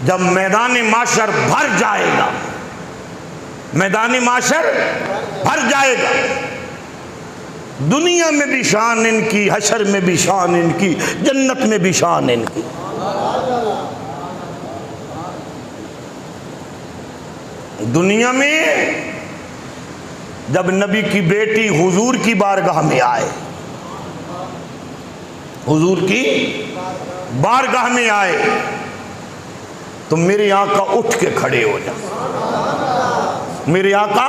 جب میدان معاشر بھر جائے گا، میدان معاشر بھر جائے گا، دنیا میں بھی شان ان کی، حشر میں بھی شان ان کی، جنت میں بھی شان ان کی۔ دنیا میں جب نبی کی بیٹی حضور کی بارگاہ میں آئے، حضور کی بارگاہ میں آئے تو میرے آقا اٹھ کے کھڑے ہو جائے۔ میرے آقا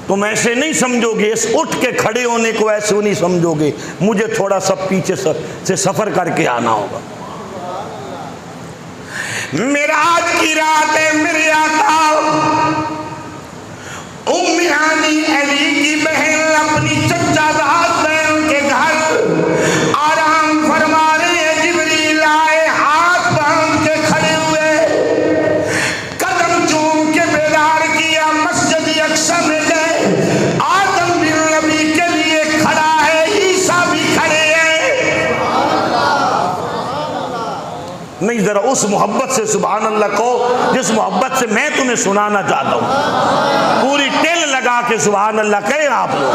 تم ایسے نہیں سمجھو گے، اس اٹھ کے کھڑے ہونے کو ایسے نہیں سمجھو گے، مجھے تھوڑا سا پیچھے سے سفر کر کے آنا ہوگا۔ معراج کی رات ہے، میرے آقا ام ہانی علی کی بہن اپنی چچا زاد بہن کے گھر آرام فرما رہے ہیں، جبریل آئے، ہاتھ باندھ کے کھڑے ہوئے، قدم چوم کے بیدار کیا، مسجد اقصی میں گئے، آدم بن نبی کے لیے کھڑا ہے، عیسیٰ بھی کھڑے ہیں۔ نہیں، ذرا اس محبت سے سبحان اللہ کہو جس محبت سے میں تمہیں سنانا چاہتا ہوں، پوری ٹیل لگا کے سبحان اللہ کہیں آپ لوگ۔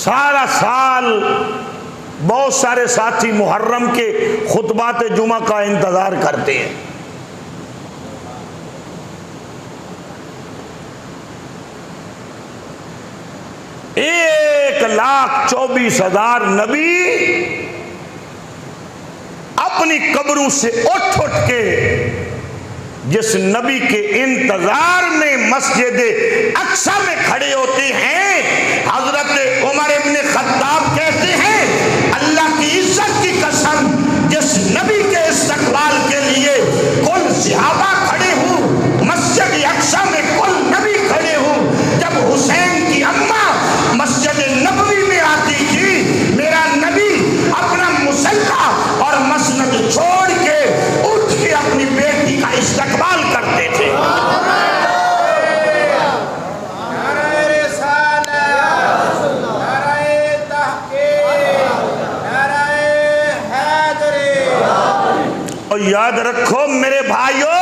سارا سال بہت سارے ساتھی محرم کے خطبات جمعہ کا انتظار کرتے ہیں، ایک 1,24,000 نبی اپنی قبروں سے اٹھ کے جس نبی کے انتظار میں مسجد اقصی میں کھڑے ہوتے ہیں، حضرت عمر ابن خطاب کہتے ہیں اللہ کی عزت کی قسم، جس نبی کے استقبال کے لیے کل صحابہ کھڑے ہوں، مسجد اقصی میں کل نبی کھڑے ہوں، جب حسین کی اماں مسجد نبوی میں آتی تھی، میرا نبی اپنا مصلی اور مسند چھوڑ کے اٹھ کے اپنی بیٹی کا استقبال کرتے تھے۔ اور یاد رکھو میرے بھائیوں،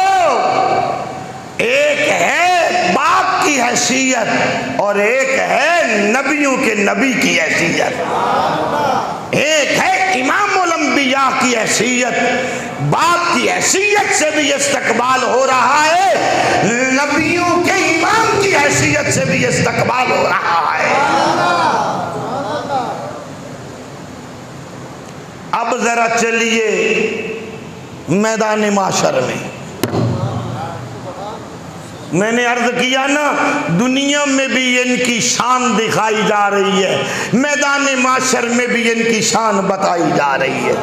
ایک ہے باپ کی حیثیت اور ایک ہے نبیوں کے نبی کی حیثیت، ایک ہے امام الانبیاء کی حیثیت، باپ کی حیثیت سے بھی استقبال ہو رہا ہے، نبیوں کے امام کی حیثیت سے بھی استقبال ہو رہا ہے۔ اب ذرا چلیے میدان معاشر میں، میں نے عرض کیا نا دنیا میں بھی ان کی شان دکھائی جا رہی ہے، میدان معاشر میں بھی ان کی شان بتائی جا رہی ہے۔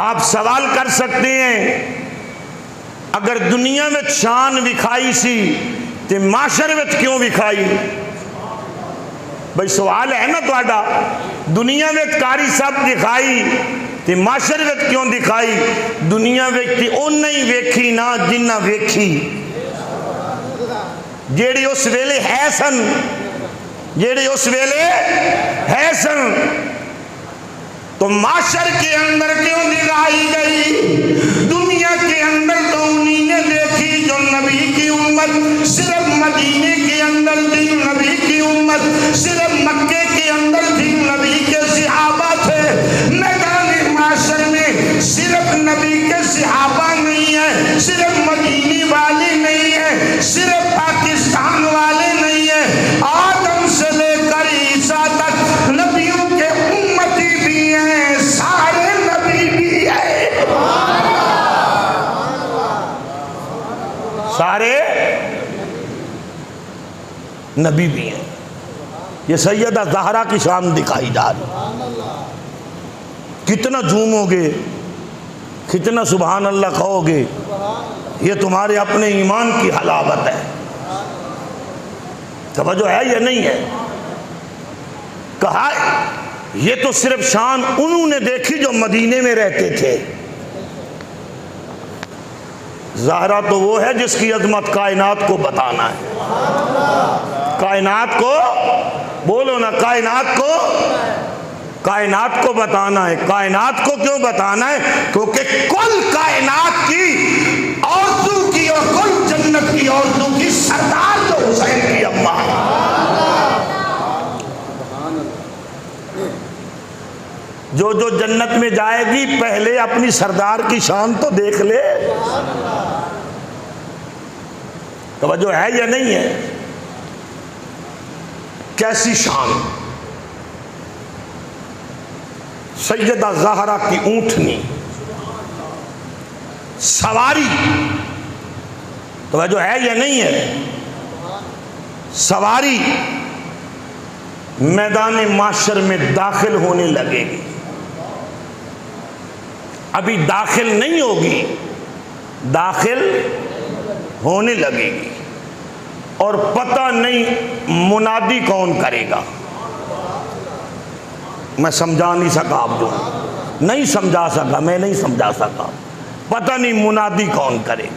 آپ سوال کر سکتے ہیں اگر دنیا میں شان دکھائی سی تو معاشر میں کیوں دکھائی؟ بھئی سوال ہے نا تہاڈا، دنیا میں کاری سب دکھائی تے معاشر وچ کیوں دکھائی؟ دنیا وچ اونہ ہی ویکھی نا جنہ ویکھی، جیڑی اس ویلے ہے سن، جیڑی اس ویلے ہے سن، تو معاشر کے اندر کیوں دکھائی گئی؟ دنیا کے اندر تو انہی نے دیکھی جو نبی کی امت صرف مدینے کے اندر تھی، نبی کی امت صرف مکے کے اندر تھی، نبی کے صحابہ تھے، میدان معاشر میں صرف نبی کے صحابہ نہیں ہیں، صرف مدینے والے نہیں ہیں، صرف پاکستان والے نہیں ہیں، آدم سے لے کر عیسیٰ تک نبیوں کے امتی بھی ہیں، سارے نبی بھی ہیں، سارے نبی بھی ہیں۔ یہ سیدہ زہرا کی شان دکھائی جا رہی، کتنا جھومو گے، کتنا سبحان اللہ کہو گے، یہ تمہارے اپنے ایمان کی حلاوت ہے۔ توجہ ہے یا نہیں ہے؟ کہا یہ تو صرف شان انہوں نے دیکھی جو مدینے میں رہتے تھے، زہرا تو وہ ہے جس کی عظمت کائنات کو بتانا ہے، کائنات کو بولو نا، کائنات کو کائنات کو بتانا ہے. کائنات کو کیوں بتانا ہے؟ کیونکہ کل کائنات کی عورتوں کی اور کل جنت کی عورتوں کی سردار جو حسین کی اماں ہے. جو جو جنت میں جائے گی پہلے اپنی سردار کی شان تو دیکھ لے. توجہ ہے یا نہیں ہے؟ کیسی شان. سیدہ زہرا کی اونٹنی سواری. توجہ ہے یا نہیں ہے؟ سواری میدان معاشر میں داخل ہونے لگے گی. ابھی داخل نہیں ہوگی، داخل ہونے لگے گی. اور پتہ نہیں منادی کون کرے گا. میں سمجھا نہیں سکا، آپ جو نہیں سمجھا سکا، میں نہیں سمجھا سکا. پتہ نہیں منادی کون کرے گا.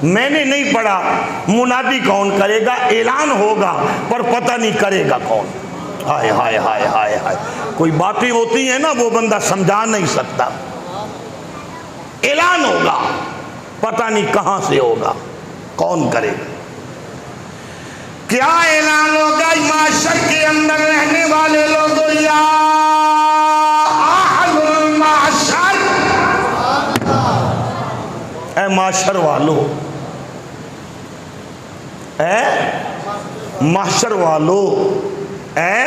میں نے نہیں پڑھا منادی کون کرے گا. اعلان ہوگا پر پتہ نہیں کرے گا کون. ہائے ہائے ہائے ہائے ہائے. کوئی باتیں ہوتی ہیں نا وہ بندہ سمجھا نہیں سکتا. اعلان ہوگا پتہ نہیں کہاں سے ہوگا، کون کرے گا. کیا اعلان ہوگا؟ معاشر کے اندر رہنے والے لوگوں، یا اہل المعاشر، اے معاشر والو، اے معاشر والو، اے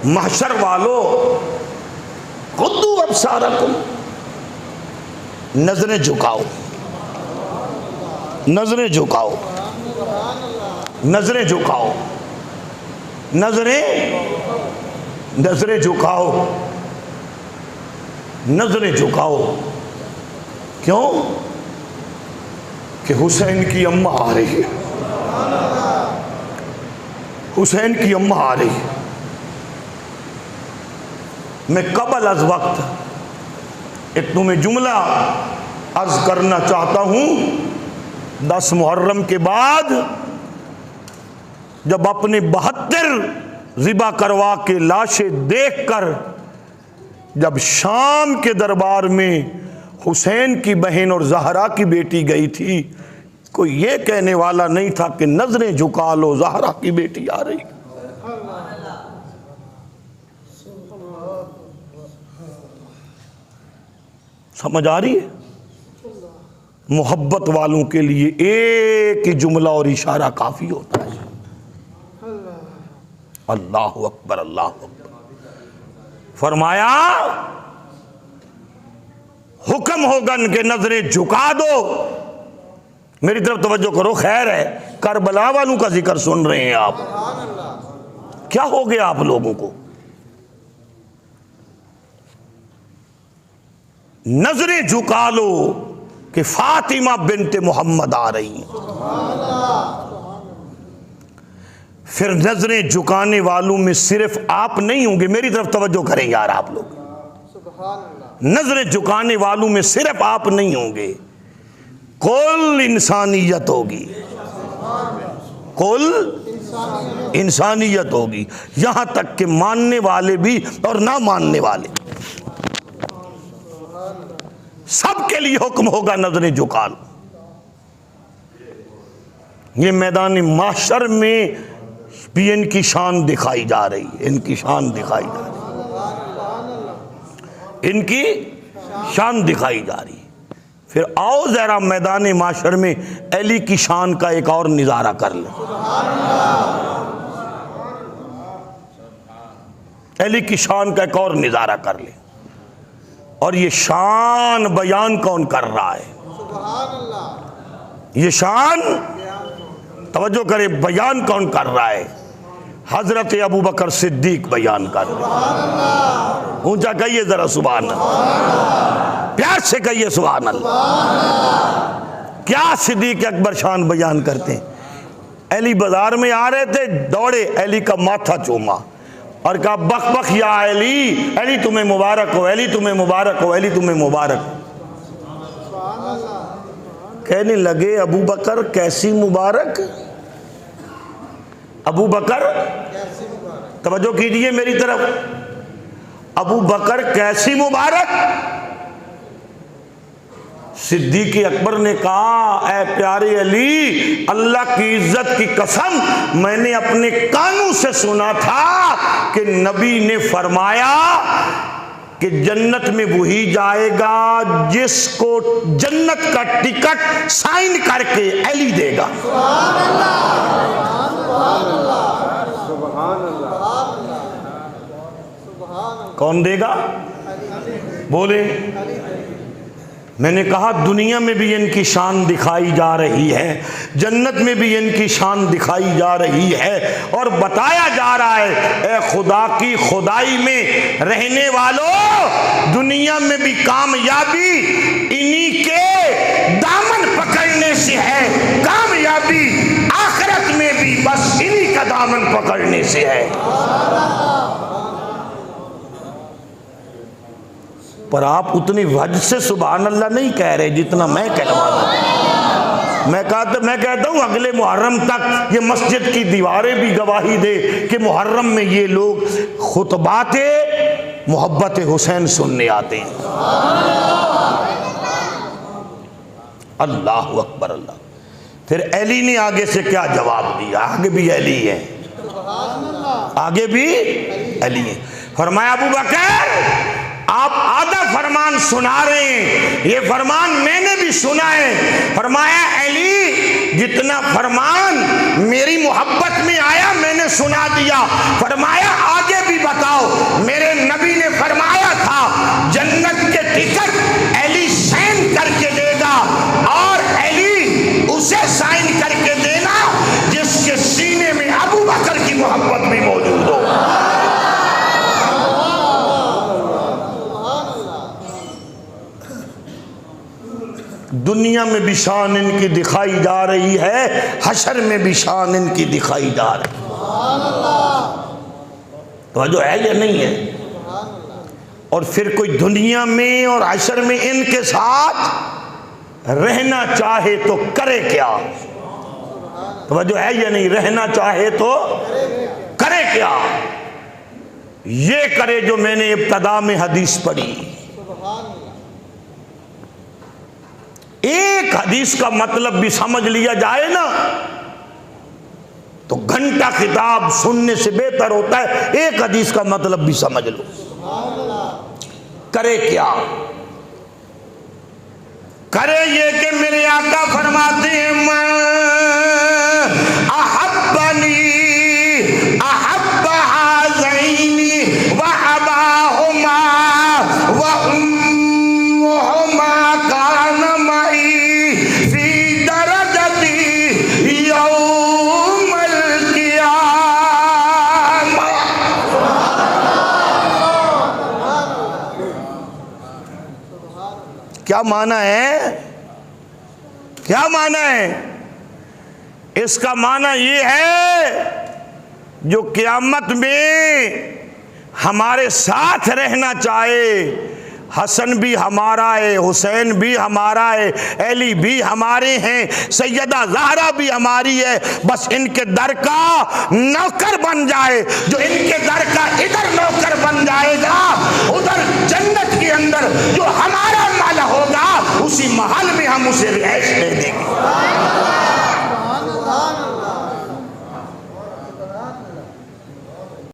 معاشر والو، غضوا ابصارکم، نظریں جھکاؤ، نظریں جھکاؤ، نظریں جھکاؤ، نظریں جھکاؤ، نظریں جھکاؤ. کیوں؟ کہ حسین کی اماں آ رہی ہے. حسین کی اماں آ رہی ہے. میں قبل از وقت ایک تمہیں جملہ عرض کرنا چاہتا ہوں. 10 محرم کے بعد جب اپنے 72 ذبح کروا کے لاشیں دیکھ کر جب شام کے دربار میں حسین کی بہن اور زہرا کی بیٹی گئی تھی، کوئی یہ کہنے والا نہیں تھا کہ نظریں جھکا لو، زہرا کی بیٹی آ رہی. سمجھ آ رہی ہے؟ محبت والوں کے لیے ایک ہی جملہ اور اشارہ کافی ہوتا ہے. اللہ اکبر، اللہ اکبر. فرمایا حکم ہوگا کہ نظریں جھکا دو. میری طرف توجہ کرو. خیر ہے، کربلا والوں کا ذکر سن رہے ہیں آپ. کیا ہو گیا آپ لوگوں کو؟ نظریں جھکا لو کہ فاطمہ بنت محمد آ رہی ہیں. پھر نظریں جھکانے والوں میں صرف آپ نہیں ہوں گے. میری طرف توجہ کریں یار آپ لوگ. نظریں جھکانے والوں میں صرف آپ نہیں ہوں گے، کل انسانیت ہوگی. کل انسانیت ہوگی، یہاں تک کہ ماننے والے بھی اور نہ ماننے والے سب کے لیے حکم ہوگا نظریں جھکا لو. یہ میدان معاشر میں بھی ان کی شان دکھائی جا رہی ہے. ان کی شان دکھائی جا رہی ہے. ان کی شان دکھائی جا رہی ہے. پھر آؤ ذرا میدان معاشر میں علی کی شان کا ایک اور نظارہ کر لیں. علی کی شان کا ایک اور نظارہ کر لیں. اور یہ شان بیان کون کر رہا ہے؟ یہ شان توجہ کرے بیان کون کر رہا ہے؟ حضرت ابوبکر صدیق بیان کر رہا ہے. اونچا کہیے ذرا سبحان اللہ، پیار سے کہیے سبحان اللہ. کیا صدیق اکبر شان بیان کرتے ہیں؟ علی بازار میں آ رہے تھے، دوڑے علی کا ماتھا چوما اور کہا بخ بخ یا علی، علی تمہیں مبارک ہو، علی تمہیں مبارک ہو، علی تمہیں مبارک ہو. کہنے لگے ابو بکر کیسی مبارک؟ ابو بکر توجہ کیجئے میری طرف. ابو بکر کیسی مبارک؟ صدیق اکبر نے کہا اے پیارے علی، اللہ کی عزت کی قسم، میں نے اپنے کانوں سے سنا تھا کہ نبی نے فرمایا کہ جنت میں وہی جائے گا جس کو جنت کا ٹکٹ سائن کر کے علی دے گا۔ کون دے گا؟ بولے۔ میں نے کہا دنیا میں بھی ان کی شان دکھائی جا رہی ہے، جنت میں بھی ان کی شان دکھائی جا رہی ہے، اور بتایا جا رہا ہے اے خدا کی خدائی میں رہنے والوں، دنیا میں بھی کامیابی انہی کے دامن پکڑنے سے ہے، کامیابی آخرت میں بھی بس انہی کا دامن پکڑنے سے ہے۔ پر آپ اتنی وجہ سے سبحان اللہ نہیں کہہ رہے جتنا میں کہلوا دوں۔ میں کہتا ہوں اگلے محرم تک یہ مسجد کی دیواریں بھی گواہی دے کہ محرم میں یہ لوگ خطبات محبت حسین سننے آتے ہیں۔ اللہ اکبر اللہ۔ پھر علی نے آگے سے کیا جواب دیا؟ آگے بھی علی ہے، آگے بھی علی ہے۔ فرمایا ابو بکر آپ آدھا فرمان سنا رہے ہیں، یہ فرمان میں نے بھی سنا ہے۔ فرمایا علی جتنا فرمان میری محبت میں آیا میں نے سنا دیا۔ فرمایا آگے بھی بتاؤ۔ میرے نبی نے فرمایا تھا جنت کے ٹکٹ علی سائن کر کے دے گا، اور علی اسے سائن کر کے دینا جس کے سینے میں ابو بکر کی محبت بھی موجود ہو۔ دنیا میں بھی شان ان کی دکھائی جا رہی ہے، حشر میں بھی شان ان کی دکھائی جا رہی ہے۔ تو جو ہے یا نہیں ہے؟ اور پھر کوئی دنیا میں اور حشر میں ان کے ساتھ رہنا چاہے تو کرے کیا؟ توجہ ہے یا نہیں؟ رہنا چاہے تو کرے کیا؟ یہ کرے جو میں نے ابتدا میں حدیث پڑھی۔ ایک حدیث کا مطلب بھی سمجھ لیا جائے نا تو گھنٹہ کتاب سننے سے بہتر ہوتا ہے، ایک حدیث کا مطلب بھی سمجھ لو۔ کرے کیا؟ کرے یہ کہ میرے آقا فرماتے ہیں میں احبنی احب حازینی و اباہما و امہما کان معی فی درجتی یوم القیامہ۔ کیا معنی ہے؟ کیا معنی ہے؟ اس کا معنی یہ ہے جو قیامت میں ہمارے ساتھ رہنا چاہے، حسن بھی ہمارا ہے، حسین بھی ہمارا ہے، علی بھی ہمارے ہیں، سیدہ زہرا بھی ہماری ہے، بس ان کے در کا نوکر بن جائے۔ جو ان کے در کا ادھر نوکر بن جائے گا، ادھر جنت کے اندر جو ہمارا محل ہوگا اسی محل میں ہم اسے رہائش